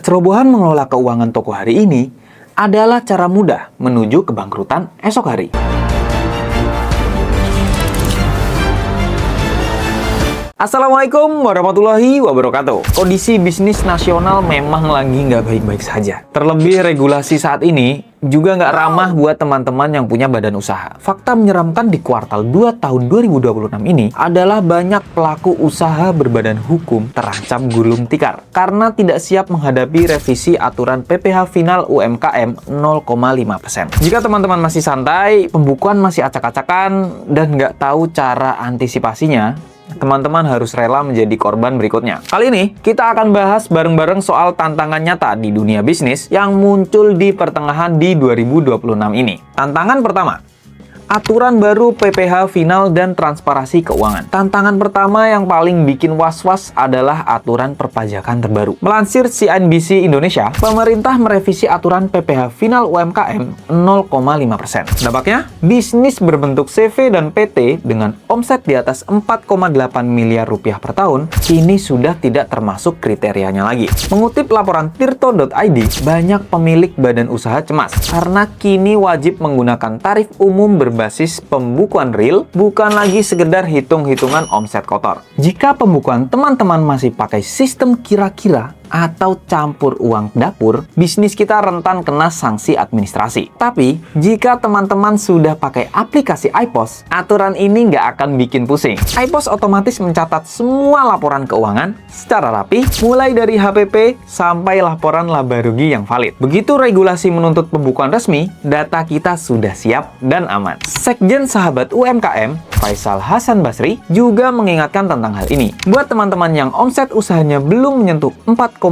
Kecerobohan mengelola keuangan toko hari ini adalah cara mudah menuju kebangkrutan esok hari. Assalamualaikum warahmatullahi wabarakatuh. Kondisi bisnis nasional memang lagi nggak baik-baik saja. Terlebih regulasi saat ini juga nggak ramah buat teman-teman yang punya badan usaha. Fakta menyeramkan di kuartal 2 tahun 2026 ini adalah banyak pelaku usaha berbadan hukum terancam gulung tikar karena tidak siap menghadapi revisi aturan PPh final UMKM 0,5%. Jika teman-teman masih santai, pembukuan masih acak-acakan, dan nggak tahu cara antisipasinya, teman-teman harus rela menjadi korban berikutnya. Kali ini, kita akan bahas bareng-bareng soal tantangan nyata di dunia bisnis yang muncul di pertengahan di 2026 ini. Tantangan pertama, aturan baru PPh final dan transparansi keuangan. Tantangan pertama yang paling bikin was-was adalah aturan perpajakan terbaru. Melansir CNBC Indonesia, pemerintah merevisi aturan PPh final UMKM 0,5%. Dampaknya, bisnis berbentuk CV dan PT dengan omset di atas 4,8 miliar rupiah per tahun kini sudah tidak termasuk kriterianya lagi. Mengutip laporan tirto.id, banyak pemilik badan usaha cemas karena kini wajib menggunakan tarif umum berbasis pembukuan real, bukan lagi sekedar hitung-hitungan omset kotor. Jika pembukuan teman-teman masih pakai sistem kira-kira atau campur uang dapur, bisnis kita rentan kena sanksi administrasi. Tapi, jika teman-teman sudah pakai aplikasi iPos, aturan ini nggak akan bikin pusing. iPos otomatis mencatat semua laporan keuangan secara rapi, mulai dari HPP sampai laporan laba rugi yang valid. Begitu regulasi menuntut pembukuan resmi, data kita sudah siap dan aman. Sekjen Sahabat UMKM, Faisal Hasan Basri, juga mengingatkan tentang hal ini. Buat teman-teman yang omset usahanya belum menyentuh 4,8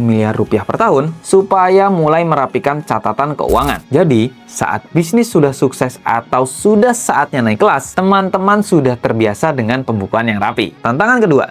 miliar rupiah per tahun, supaya mulai merapikan catatan keuangan. Jadi, saat bisnis sudah sukses atau sudah saatnya naik kelas, teman-teman sudah terbiasa dengan pembukuan yang rapi. Tantangan kedua,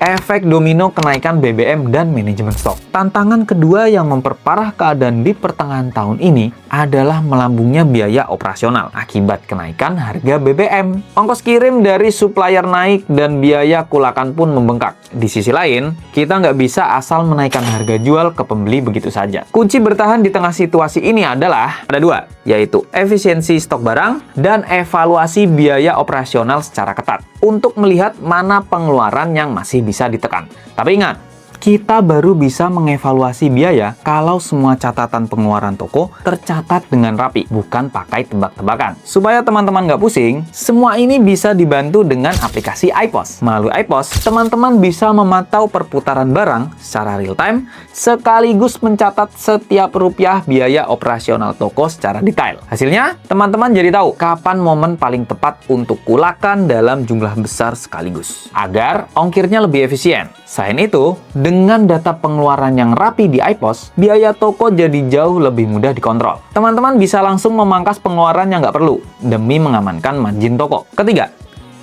efek domino kenaikan BBM dan manajemen stok. Tantangan kedua yang memperparah keadaan di pertengahan tahun ini adalah melambungnya biaya operasional akibat kenaikan harga BBM. Ongkos kirim dari supplier naik dan biaya kulakan pun membengkak. Di sisi lain, kita nggak bisa asal menaikkan harga jual ke pembeli begitu saja. Kunci bertahan di tengah situasi ini adalah ada dua, yaitu efisiensi stok barang dan evaluasi biaya operasional secara ketat untuk melihat mana pengeluaran yang masih bisa ditekan. Tapi ingat, kita baru bisa mengevaluasi biaya kalau semua catatan pengeluaran toko tercatat dengan rapi, bukan pakai tebak-tebakan. Supaya teman-teman nggak pusing, semua ini bisa dibantu dengan aplikasi iPos. Melalui iPos, teman-teman bisa memantau perputaran barang secara real-time, sekaligus mencatat setiap rupiah biaya operasional toko secara detail. Hasilnya, teman-teman jadi tahu kapan momen paling tepat untuk kulakan dalam jumlah besar sekaligus, agar ongkirnya lebih efisien. Selain itu, dengan data pengeluaran yang rapi di iPos, biaya toko jadi jauh lebih mudah dikontrol. Teman-teman bisa langsung memangkas pengeluaran yang nggak perlu, demi mengamankan margin toko. Ketiga,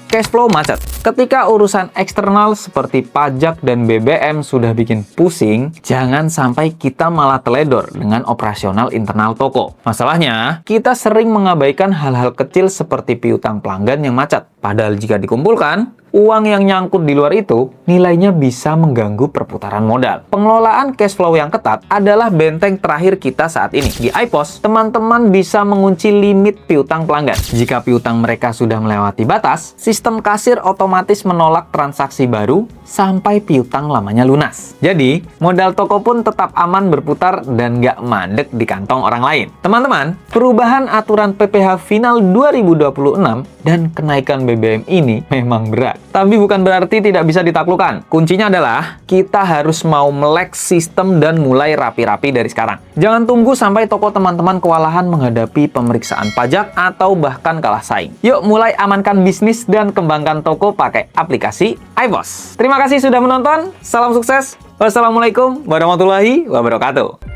cash flow macet. Ketika urusan eksternal seperti pajak dan BBM sudah bikin pusing, jangan sampai kita malah teledor dengan operasional internal toko. Masalahnya, kita sering mengabaikan hal-hal kecil seperti piutang pelanggan yang macet. Padahal jika dikumpulkan, uang yang nyangkut di luar itu nilainya bisa mengganggu perputaran modal. Pengelolaan cash flow yang ketat adalah benteng terakhir kita saat ini. Di iPos, teman-teman bisa mengunci limit piutang pelanggan. Jika piutang mereka sudah melewati batas, sistem kasir otomatis menolak transaksi baru sampai piutang lamanya lunas. Jadi, modal toko pun tetap aman berputar dan nggak mandek di kantong orang lain. Teman-teman, perubahan aturan PPh final 2026 dan kenaikan BBM ini memang berat. Tapi bukan berarti tidak bisa ditaklukkan. Kuncinya adalah kita harus mau melek sistem dan mulai rapi-rapi dari sekarang. Jangan tunggu sampai toko teman-teman kewalahan menghadapi pemeriksaan pajak atau bahkan kalah saing. Yuk mulai amankan bisnis dan kembangkan toko pakai aplikasi iPos. Terima kasih sudah menonton. Salam sukses. Wassalamualaikum warahmatullahi wabarakatuh.